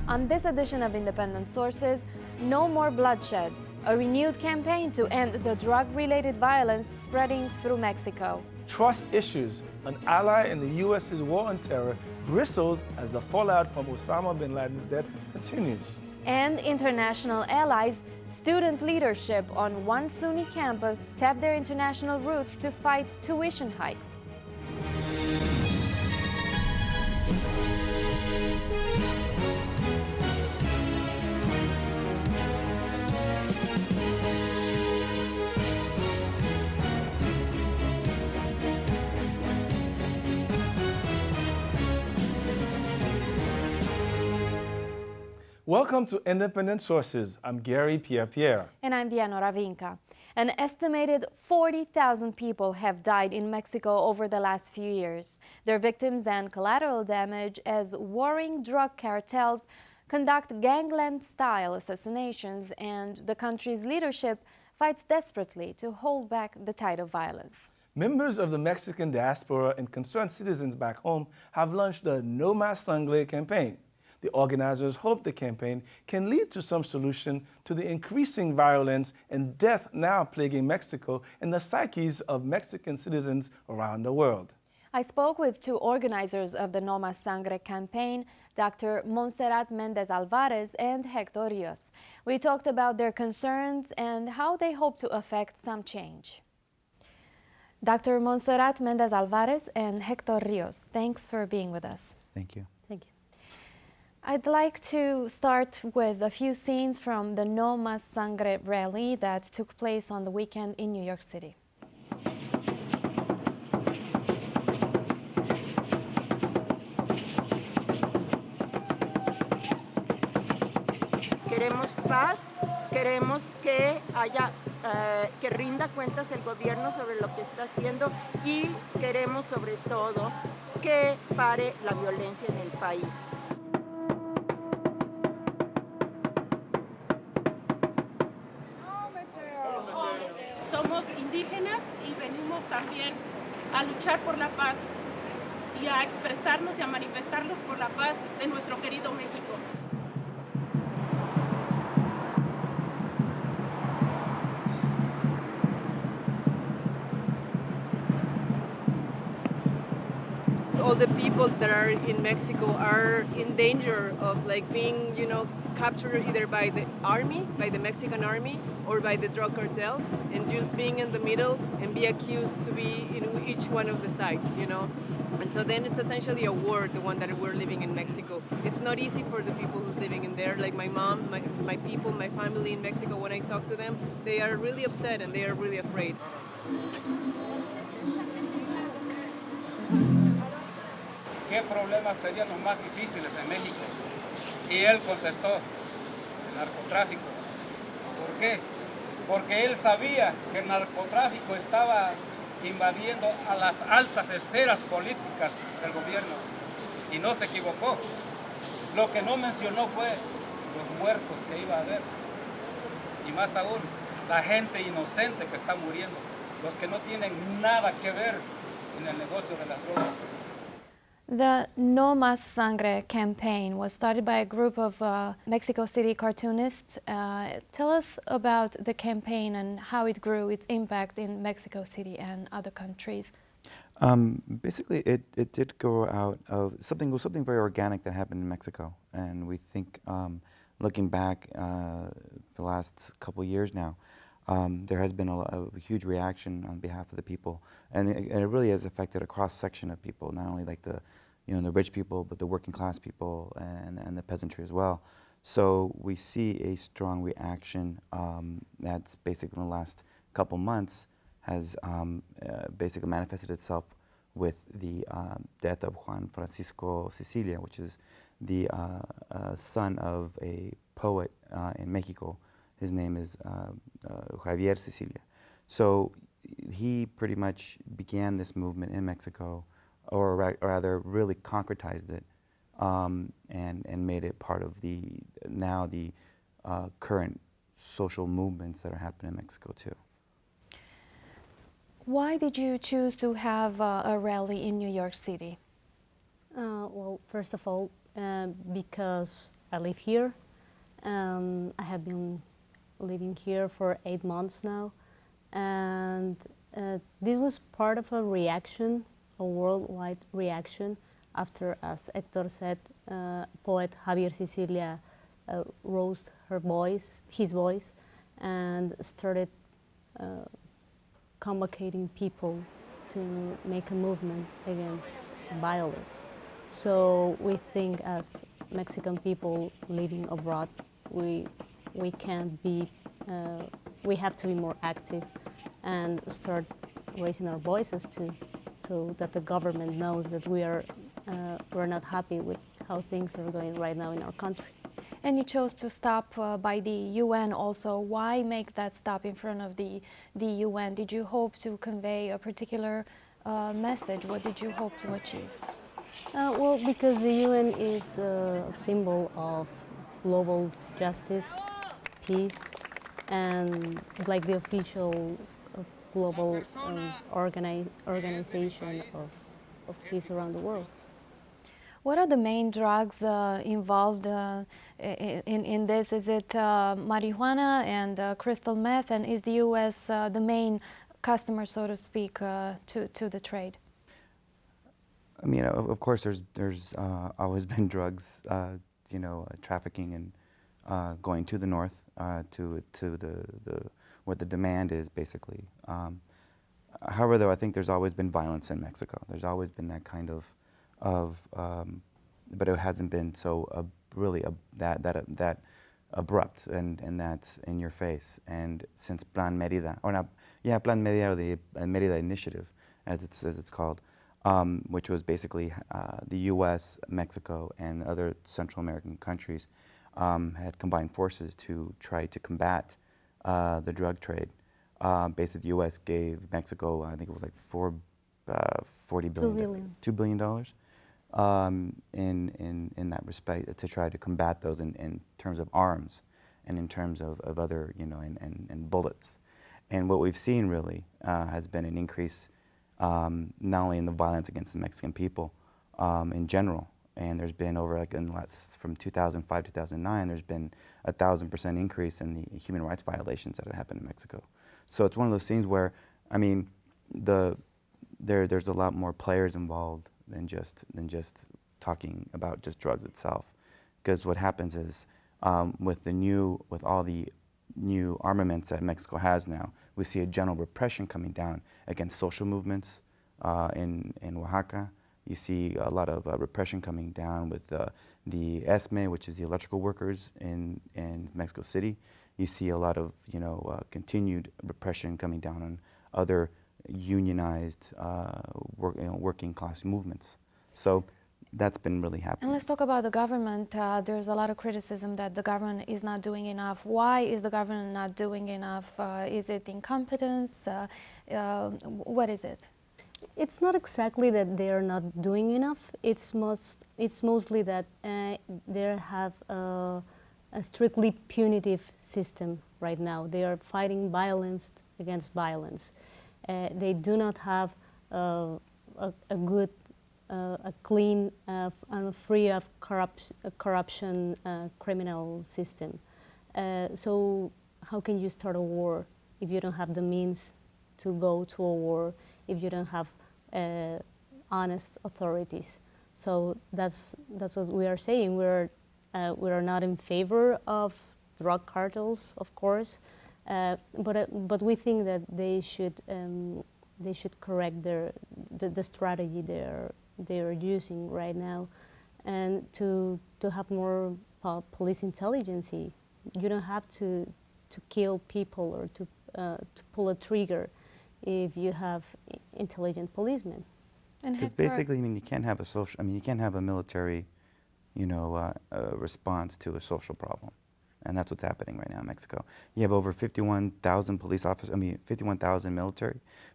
On this edition of Independent Sources, no more bloodshed, a renewed campaign to end the drug-related violence spreading through Mexico. Trust issues, an ally in the U.S.'s war on terror, bristles as the fallout from Osama bin Laden's death continues. And international allies, student leadership on one SUNY campus tap their international roots to fight tuition hikes. Welcome to Independent Sources. I'm Garry Pierre-Pierre. And I'm Diana Vinca. An estimated 40,000 people have died in Mexico over the last few years. Their victims and collateral damage as warring drug cartels conduct gangland-style assassinations, and the country's leadership fights desperately to hold back the tide of violence. Members of the Mexican diaspora and concerned citizens back home have launched the No Ass Sangre campaign. The organizers hope the campaign can lead to some solution to the increasing violence and death now plaguing Mexico and the psyches of Mexican citizens around the world. I spoke with two organizers of the No Ass Sangre campaign, Dr. Monserrat Méndez Alvarez and Hector Rios. We talked about their concerns and how they hope to affect some change. Dr. Monserrat Méndez Alvarez and Hector Rios, thanks for being with us. Thank you. Thank you. I'd like to start with a few scenes from the No Ass Sangre rally that took place on the weekend in New York City. Queremos paz, queremos que haya, que rinda cuentas el gobierno sobre lo que está haciendo y queremos sobre todo que pare la violencia en el país. Somos indígenas y venimos también a luchar por la paz y a expresarnos y a manifestarnos por la paz de nuestro querido México. All the people that are in Mexico are in danger of being, captured either by the army, by the Mexican army, or by the drug cartels, and just being in the middle and be accused to be in each one of the sides, And so then it's essentially a war, the one that we're living in Mexico. It's not easy for the people who's living in there, like my mom, my people, my family in Mexico. When I talk to them, they are really upset and they are really afraid. ¿Qué problemas serían los más difíciles en México? Y él contestó, el narcotráfico. ¿Por qué? Porque él sabía que el narcotráfico estaba invadiendo a las altas esferas políticas del gobierno y no se equivocó. Lo que no mencionó fue los muertos que iba a haber y más aún la gente inocente que está muriendo, los que no tienen nada que ver en el negocio de las drogas. The No Ass Sangre campaign was started by a group of Mexico City cartoonists. Tell us about the campaign and how it grew, its impact in Mexico City and other countries. Basically, it did grow out of something very organic that happened in Mexico. And we think, looking back for the last couple of years now, there has been a huge reaction on behalf of the people, and it really has affected a cross-section of people, not only like the rich people, but the working class people and the peasantry as well. So we see a strong reaction that's basically in the last couple months has basically manifested itself with the death of Juan Francisco Sicilia, which is the son of a poet in Mexico. His name is Javier Sicilia. So he pretty much began this movement in Mexico, or rather really concretized it and made it part of the current social movements that are happening in Mexico too. Why did you choose to have a rally in New York City? Well, first of all, because I live here. I have been living here for 8 months now, and this was part of a reaction, a worldwide reaction, after, as Hector said, poet Javier Sicilia raised his voice, and started convocating people to make a movement against violence. So we think, as Mexican people living abroad, we can't be, we have to be more active and start raising our voices too, so that the government knows that we're not happy with how things are going right now in our country. And you chose to stop by the UN also. Why make that stop in front of the UN? Did you hope to convey a particular message? What did you hope to achieve? Well, because the UN is a symbol of global justice, peace, and like the official global organization of peace around the world. What are the main drugs involved in this? Is it marijuana and crystal meth, and is the U.S. The main customer, so to speak, to the trade? I mean, of course, there's always been drugs, trafficking and going to the north, to the where the demand is, basically. However, though, I think there's always been violence in Mexico. There's always been that kind of but it hasn't been so really that abrupt and that's in your face. And since Plan Mérida, or not, yeah, Plan Mérida, or the Mérida Initiative, as it's called, which was basically the U.S., Mexico, and other Central American countries had combined forces to try to combat the drug trade. Basically, the U.S. gave Mexico, I think it was like $2 billion in that respect, to try to combat those in terms of arms and in terms of other, and bullets. And what we've seen really has been an increase not only in the violence against the Mexican people in general, and there's been over, like, in the last, from 2005 to 2009, there's been 1,000% increase in the human rights violations that have happened in Mexico. So it's one of those things where, I mean, there's a lot more players involved than just talking about just drugs itself. Because what happens is, with all the new armaments that Mexico has now, we see a general repression coming down against social movements in Oaxaca. You see a lot of repression coming down with the ESME, which is the electrical workers in Mexico City. You see a lot of continued repression coming down on other unionized working class movements. So that's been really happening. And let's talk about the government. There's a lot of criticism that the government is not doing enough. Why is the government not doing enough? Is it incompetence? What is it? It's not exactly that they are not doing enough. It's mostly that they have a strictly punitive system right now. They are fighting violence against violence. They do not have a good, a clean, and free of corruption criminal system. So how can you start a war if you don't have the means to go to a war, if you don't have honest authorities? So that's what we are saying. We are not in favor of drug cartels, of course, but we think that they should correct the strategy they are using right now, and to have more police intelligence. You don't have to kill people or to pull a trigger if you have intelligent policemen. Because basically, I mean, you can't have you can't have a military, response to a social problem, and that's what's happening right now in Mexico. You have over 51,000 police officers. 51,000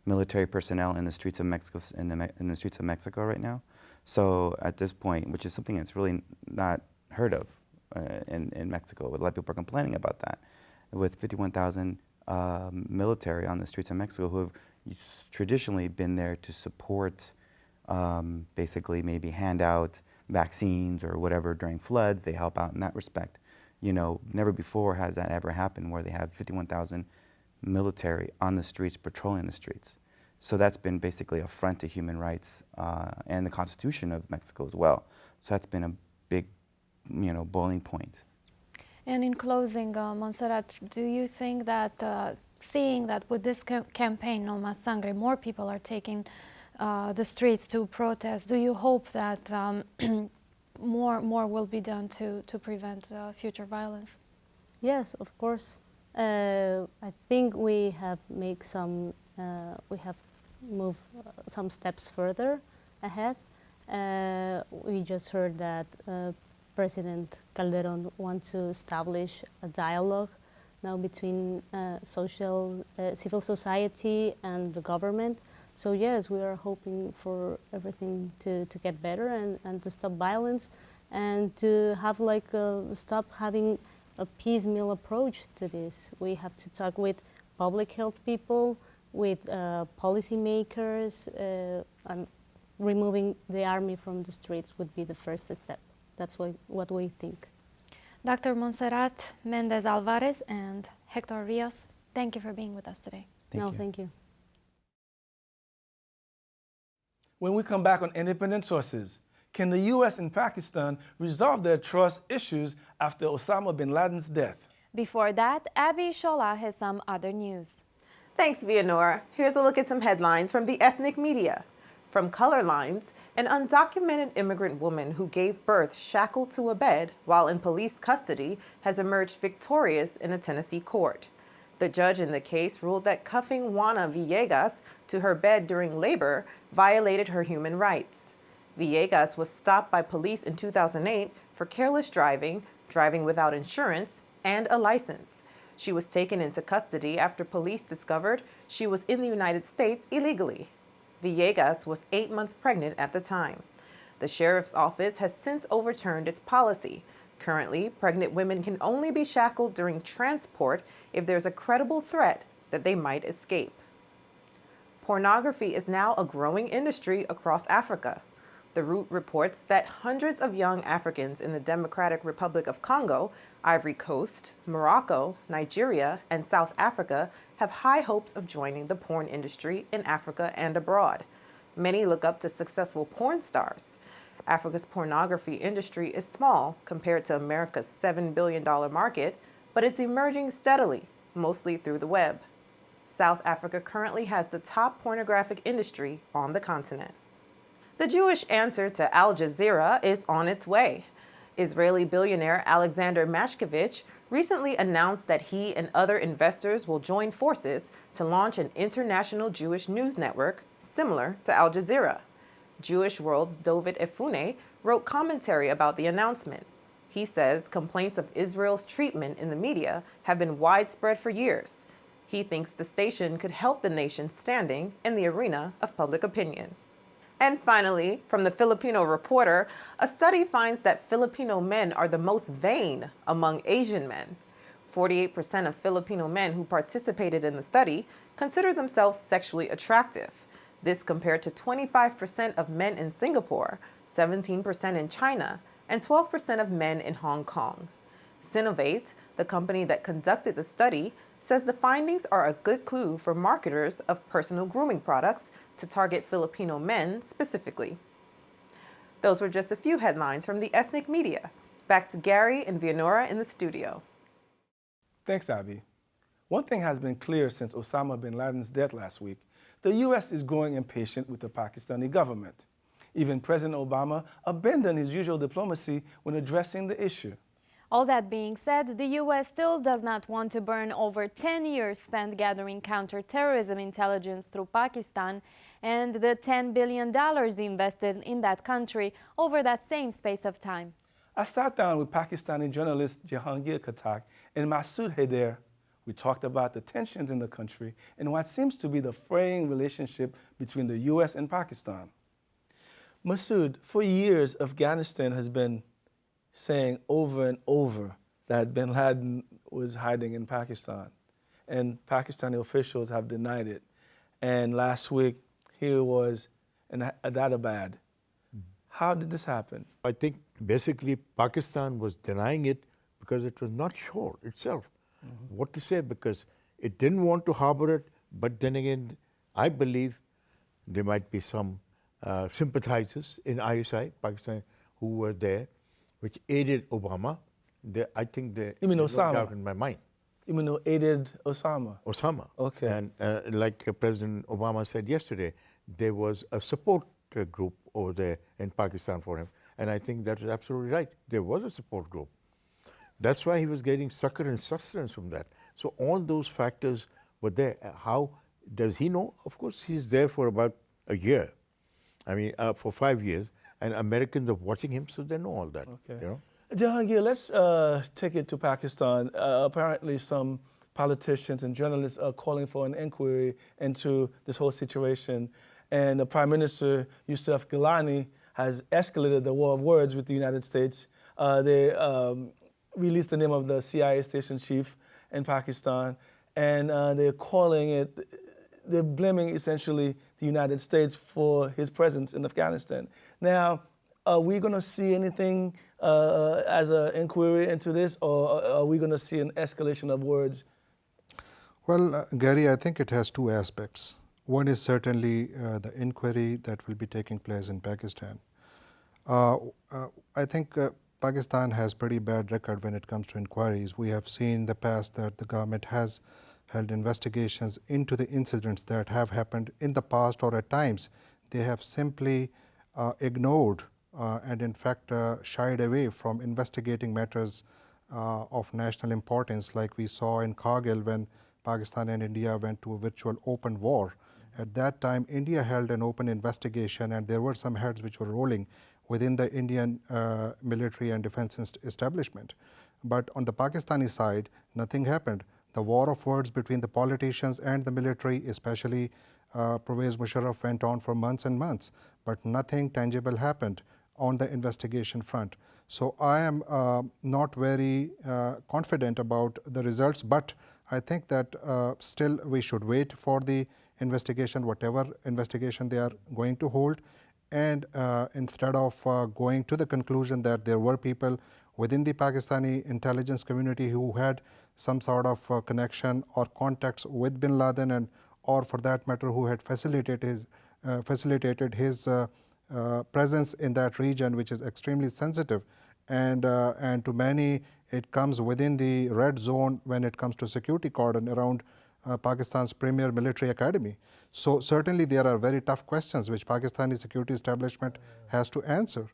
military personnel in the streets of Mexico, in the streets of Mexico right now. So at this point, which is something that's really not heard of in Mexico, a lot of people are complaining about that. With 51,000 military on the streets of Mexico, who have traditionally been there to support, basically maybe hand out vaccines or whatever during floods. They help out in that respect. You know, never before has that ever happened where they have 51,000 military on the streets, patrolling the streets. So that's been basically an affront to human rights and the Constitution of Mexico as well. So that's been a big, you know, boiling point. And in closing, Monserrat, do you think that seeing that with this campaign, No Mas Sangre, more people are taking the streets to protest, do you hope that more will be done to prevent future violence? Yes, of course. I think we have moved some steps further ahead. We just heard that President Calderon wants to establish a dialogue now between civil society and the government. So yes, we are hoping for everything to get better and to stop violence and to have stop having a piecemeal approach to this. We have to talk with public health people, with policymakers, and removing the army from the streets would be the first step. That's what we think. Dr. Monserrat, Méndez Alvarez, and Hector Rios, thank you for being with us today. Thank you. When we come back on Independent Sources, can the U.S. and Pakistan resolve their trust issues after Osama bin Laden's death? Before that, Abi Ishola has some other news. Thanks, Vianora. Here's a look at some headlines from the ethnic media. From Color Lines, an undocumented immigrant woman who gave birth shackled to a bed while in police custody has emerged victorious in a Tennessee court. The judge in the case ruled that cuffing Juana Villegas to her bed during labor violated her human rights. Villegas was stopped by police in 2008 for careless driving, driving without insurance, and a license. She was taken into custody after police discovered she was in the United States illegally. Villegas was 8 months pregnant at the time. The sheriff's office has since overturned its policy. Currently, pregnant women can only be shackled during transport if there's a credible threat that they might escape. Pornography is now a growing industry across Africa. The Root reports that hundreds of young Africans in the Democratic Republic of Congo, Ivory Coast, Morocco, Nigeria, and South Africa have high hopes of joining the porn industry in Africa and abroad. Many look up to successful porn stars. Africa's pornography industry is small compared to America's $7 billion market, but it's emerging steadily, mostly through the web. South Africa currently has the top pornographic industry on the continent. The Jewish answer to Al Jazeera is on its way. Israeli billionaire Alexander Mashkevich recently announced that he and other investors will join forces to launch an international Jewish news network similar to Al Jazeera. Jewish World's Dovid Efune wrote commentary about the announcement. He says complaints of Israel's treatment in the media have been widespread for years. He thinks the station could help the nation's standing in the arena of public opinion. And finally, from the Filipino Reporter, a study finds that Filipino men are the most vain among Asian men. 48% of Filipino men who participated in the study consider themselves sexually attractive. This compared to 25% of men in Singapore, 17% in China, and 12% of men in Hong Kong. Sinovate, the company that conducted the study, says the findings are a good clue for marketers of personal grooming products to target Filipino men specifically. Those were just a few headlines from the ethnic media. Back to Garry and Vianora in the studio. Thanks, Abi. One thing has been clear since Osama bin Laden's death last week. The U.S. is growing impatient with the Pakistani government. Even President Obama abandoned his usual diplomacy when addressing the issue. All that being said, the U.S. still does not want to burn over 10 years spent gathering counterterrorism intelligence through Pakistan and the $10 billion invested in that country over that same space of time. I sat down with Pakistani journalist Jehangir Khattak and Masood Haider. We talked about the tensions in the country and what seems to be the fraying relationship between the U.S. and Pakistan. Masood, for years, Afghanistan has been saying over and over that bin Laden was hiding in Pakistan. And Pakistani officials have denied it. And last week, he was in Abbottabad. How did this happen? I think basically Pakistan was denying it because it was not sure itself what to say, because it didn't want to harbor it. But then again, I believe there might be some sympathizers in ISI, Pakistan, who were there, which aided Obama. I think You mean there's no Osama? doubt in my mind. You mean aided Osama? Osama. Okay. And like President Obama said yesterday, there was a support group over there in Pakistan for him. And I think that is absolutely right. There was a support group. That's why he was getting succor and sustenance from that. So all those factors were there. How does he know? Of course, he's there for about a year. I mean, for 5 years. And Americans are watching him, so they know all that. Okay. You know? Jehangir, let's take it to Pakistan. Apparently some politicians and journalists are calling for an inquiry into this whole situation. And the Prime Minister, Yusuf Gilani, has escalated the war of words with the United States. They released the name of the CIA station chief in Pakistan, and they're blaming essentially the United States for his presence in Afghanistan. Now, are we going to see anything as an inquiry into this, or are we going to see an escalation of words? Well, Garry, I think it has two aspects. One is certainly the inquiry that will be taking place in Pakistan. I think Pakistan has pretty bad record when it comes to inquiries. We have seen in the past that the government has held investigations into the incidents that have happened in the past, or at times they have simply ignored and in fact shied away from investigating matters of national importance, like we saw in Kargil when Pakistan and India went to a virtual open war. At that time, India held an open investigation, and there were some heads which were rolling within the Indian military and defense establishment. But on the Pakistani side, nothing happened. The war of words between the politicians and the military, especially Pervez Musharraf, went on for months and months, but nothing tangible happened on the investigation front. So I am not very confident about the results, but I think that still we should wait for the investigation, whatever investigation they are going to hold, and instead of going to the conclusion that there were people within the Pakistani intelligence community who had some sort of connection or contacts with bin Laden, and or for that matter who had facilitated his presence in that region, which is extremely sensitive, and to many it comes within the red zone when it comes to security cordon around Pakistan's premier military academy. So certainly there are very tough questions which Pakistani security establishment has to answer.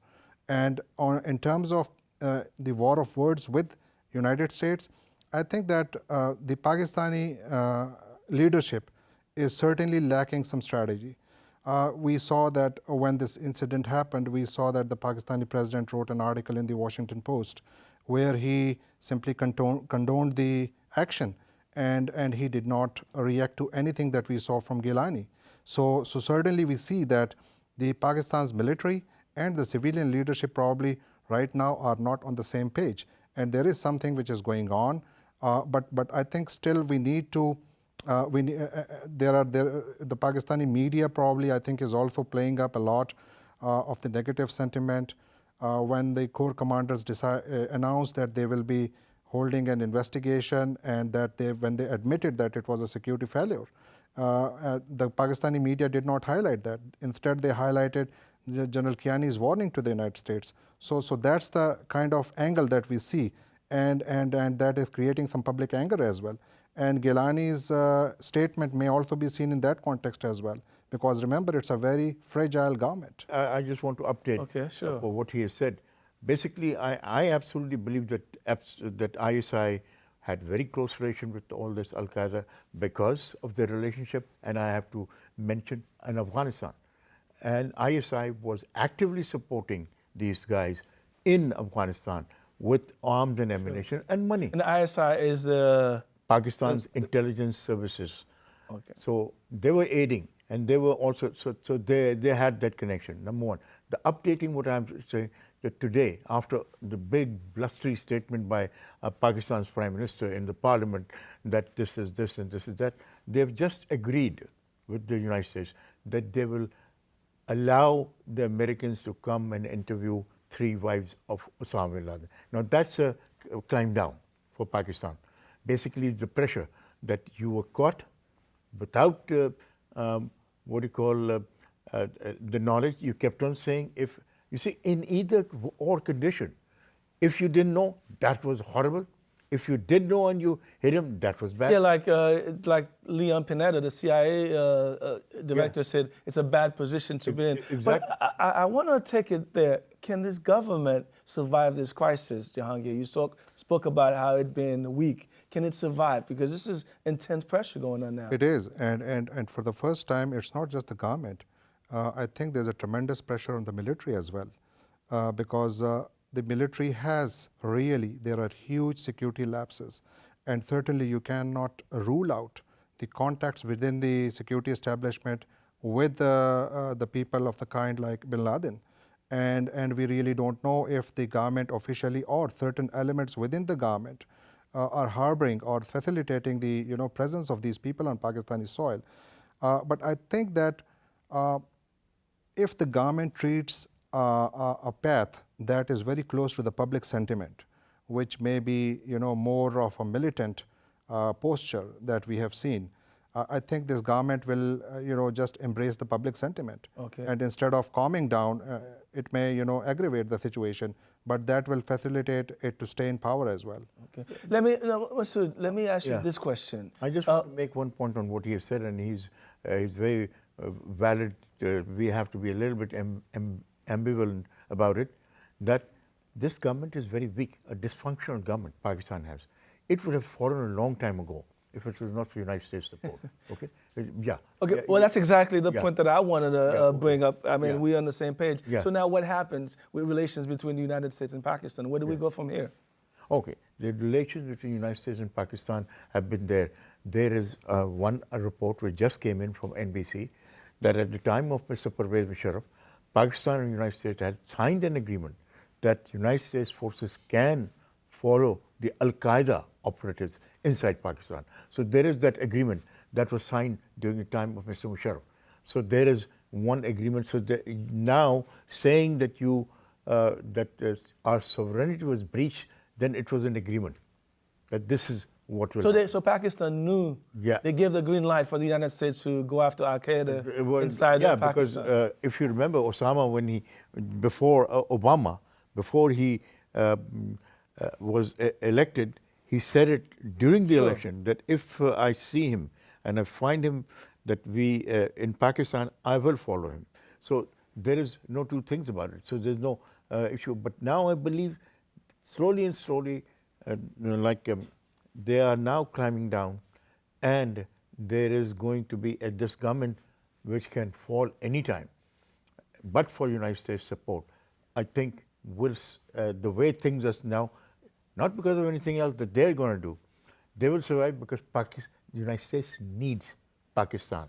And in terms of the war of words with United States, I think that the Pakistani leadership is certainly lacking some strategy. We saw that when this incident happened, we saw that the Pakistani president wrote an article in the Washington Post where he simply condoned the action, and he did not react to anything that we saw from Gilani. So certainly we see that the Pakistan's military and the civilian leadership probably right now are not on the same page, and there is something which is going on, but I think still we need to the Pakistani media probably I think is also playing up a lot of the negative sentiment. When the Corps commanders announced that they will be holding an investigation, and that when they admitted that it was a security failure, the Pakistani media did not highlight that. Instead, they highlighted General Kiani's warning to the United States. So that's the kind of angle that we see, and that is creating some public anger as well. And Gilani's statement may also be seen in that context as well, because remember, it's a very fragile government. I just want to update for what he has said. Basically, I absolutely believe that ISI had very close relation with all this Al-Qaeda because of their relationship, and I have to mention in Afghanistan. And ISI was actively supporting these guys in Afghanistan with arms and ammunition and money. And ISI is Pakistan's intelligence services. Okay. So they were aiding, and they were also, so they had that connection, number one. The updating, what I'm saying, that today, after the big blustery statement by Pakistan's Prime Minister in the Parliament that this is this and this is that, they've just agreed with the United States that they will allow the Americans to come and interview 3 wives of Osama bin Laden. Now that's a climb down for Pakistan. Basically the pressure that you were caught without the knowledge. You kept on saying, if you see, in either or condition, if you didn't know, that was horrible. If you did know and you hit him, that was bad. Yeah, like Leon Panetta, the CIA director, said it's a bad position to be in. Exactly. But I want to take it there. Can this government survive this crisis, Jehangir? You spoke about how it's been weak. Can it survive? Because this is intense pressure going on now. It is, and for the first time, it's not just the government. I think there's a tremendous pressure on the military as well, because the military has really, there are huge security lapses, and certainly you cannot rule out the contacts within the security establishment with the people of the kind like bin Laden. And we really don't know if the government officially or certain elements within the government are harboring or facilitating the presence of these people on Pakistani soil. But I think that if the government treats a path that is very close to the public sentiment, which may be more of a militant posture that we have seen, I think this government will just embrace the public sentiment. Okay. And instead of calming down, it may aggravate the situation, but that will facilitate it to stay in power as well. Okay. Masood, let me ask you this question. I just want to make one point on what he has said, and he's very valid. We have to be a little bit ambivalent about it, that this government is very weak, a dysfunctional government Pakistan has. It would have fallen a long time ago if it was not for United States support. Okay? Yeah. Okay, well, that's exactly the point that I wanted to bring up. I mean, we're on the same page. Yeah. So now what happens with relations between the United States and Pakistan? Where do we go from here? Okay, the relations between the United States and Pakistan have been there. There is a report which just came in from NBC that at the time of Mr. Pervez Musharraf, Pakistan and the United States had signed an agreement that United States forces can follow the Al-Qaeda operatives inside Pakistan. So there is that agreement that was signed during the time of Mr. Musharraf. So there is one agreement. So now saying that our sovereignty was breached, then it was an agreement that this is what will happen. So Pakistan knew, they gave the green light for the United States to go after Al-Qaeda inside Pakistan. Because if you remember Osama, before Obama, before he was elected, he said it during the election that if I see him and I find him that in Pakistan, I will follow him. So there is no two things about it. So there's no issue. But now I believe slowly and slowly, they are now climbing down, and there is going to be this government which can fall anytime. But for United States support, I think the way things are now, not because of anything else that they're going to do, they will survive because the United States needs Pakistan.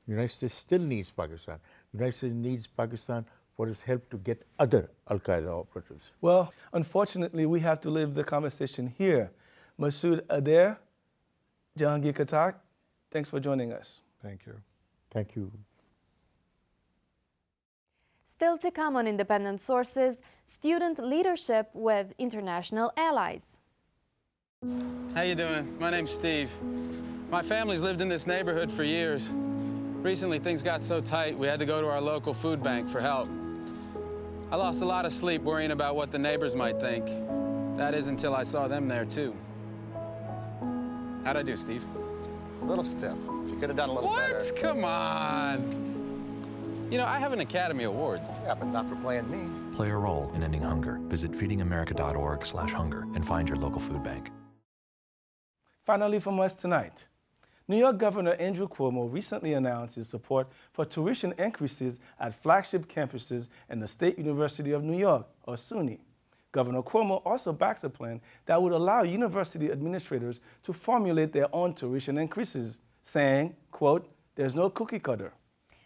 The United States still needs Pakistan. The United States needs Pakistan for its help to get other Al-Qaeda operatives. Well, unfortunately, we have to leave the conversation here. Masood Haider, Jehangir Khattak, thanks for joining us. Thank you. Thank you. Still to come on Independent Sources, student leadership with international allies. How you doing? My name's Steve. My family's lived in this neighborhood for years. Recently, things got so tight, we had to go to our local food bank for help. I lost a lot of sleep worrying about what the neighbors might think. That is until I saw them there, too. How'd I do, Steve? A little stiff. You could have done a little better. What? Come on. I have an Academy Award. Yeah, but not for playing me. Play a role in ending hunger. Visit feedingamerica.org/hunger and find your local food bank. Finally from us tonight, New York Governor Andrew Cuomo recently announced his support for tuition increases at flagship campuses in the State University of New York, or SUNY. Governor Cuomo also backs a plan that would allow university administrators to formulate their own tuition increases, saying, quote, "There's no cookie cutter."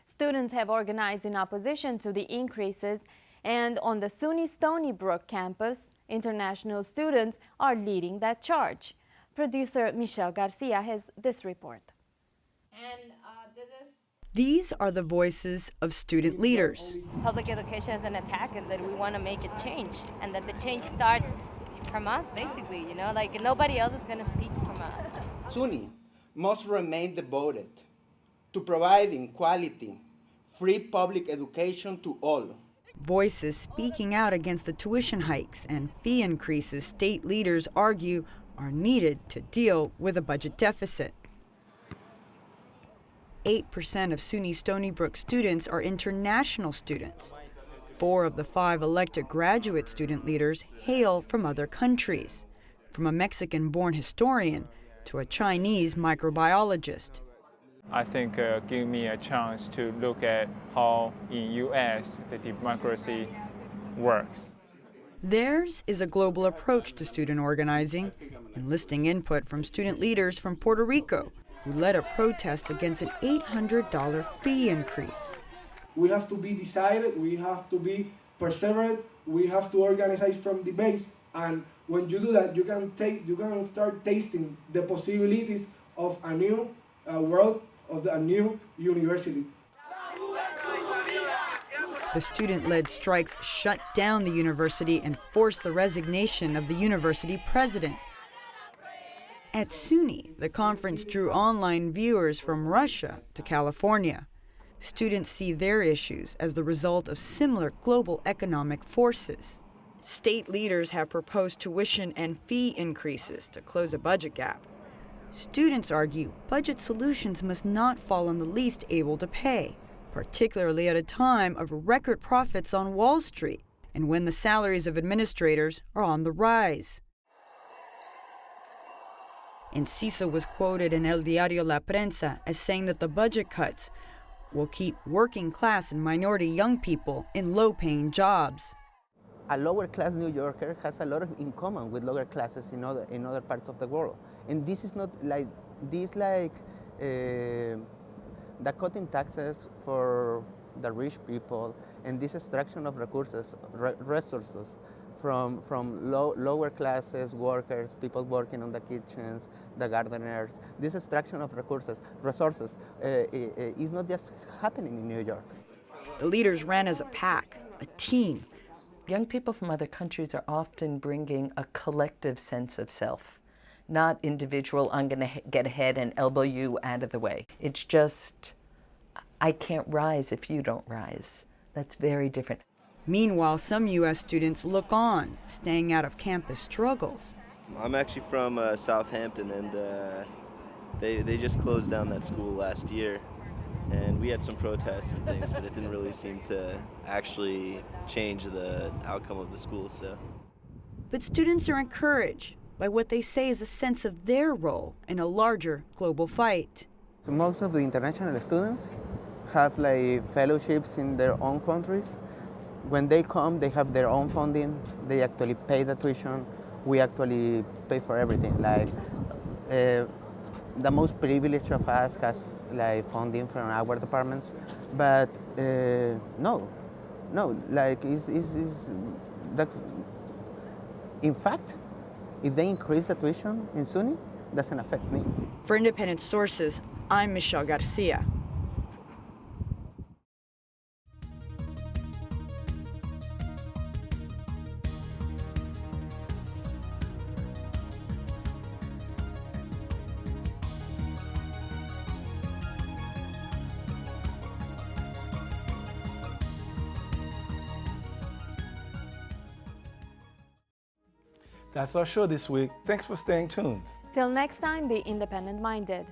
Students have organized in opposition to the increases, and on the SUNY Stony Brook campus, international students are leading that charge. Producer Michelle Garcia has this report. These are the voices of student leaders. Public education is an attack, and that we want to make it change, and that the change starts from us, basically, you know, like nobody else is going to speak from us. SUNY must remain devoted to providing quality, free public education to all. Voices speaking out against the tuition hikes and fee increases state leaders argue are needed to deal with a budget deficit. 8% of SUNY Stony Brook students are international students. 4 of the 5 elected graduate student leaders hail from other countries, from a Mexican-born historian to a Chinese microbiologist. I think give me a chance to look at how in U.S. the democracy works. Theirs is a global approach to student organizing, enlisting input from student leaders from Puerto Rico, who led a protest against an $800 fee increase. We have to be decided, we have to be perseverant, we have to organize from the base, and when you do that, you can start tasting the possibilities of a new world, of a new university. The student-led strikes shut down the university and forced the resignation of the university president. At SUNY, the conference drew online viewers from Russia to California. Students see their issues as the result of similar global economic forces. State leaders have proposed tuition and fee increases to close a budget gap. Students argue budget solutions must not fall on the least able to pay, particularly at a time of record profits on Wall Street and when the salaries of administrators are on the rise. Enciso was quoted in El Diario La Prensa as saying that the budget cuts will keep working class and minority young people in low-paying jobs. A lower-class New Yorker has a lot in common with lower classes in other parts of the world. And this is not like, the cutting taxes for the rich people and this extraction of resources from lower classes, workers, people working on the kitchens, the gardeners. This extraction of resources is not just happening in New York. The leaders ran as a pack, a team. Young people from other countries are often bringing a collective sense of self, not individual, I'm going to get ahead and elbow you out of the way. It's just, I can't rise if you don't rise. That's very different. Meanwhile, some U.S. students look on, staying out of campus struggles. I'm actually from Southampton, and they just closed down that school last year. And we had some protests and things, but it didn't really seem to actually change the outcome of the school. But students are encouraged by what they say is a sense of their role in a larger global fight. So most of the international students have fellowships in their own countries. When they come, they have their own funding. They actually pay the tuition. We actually pay for everything. The most privileged of us has funding from our departments, but no, in fact, if they increase the tuition in SUNY, it doesn't affect me. For Independent Sources, I'm Michelle Garcia. That's our show this week. Thanks for staying tuned. Till next time, be independent-minded.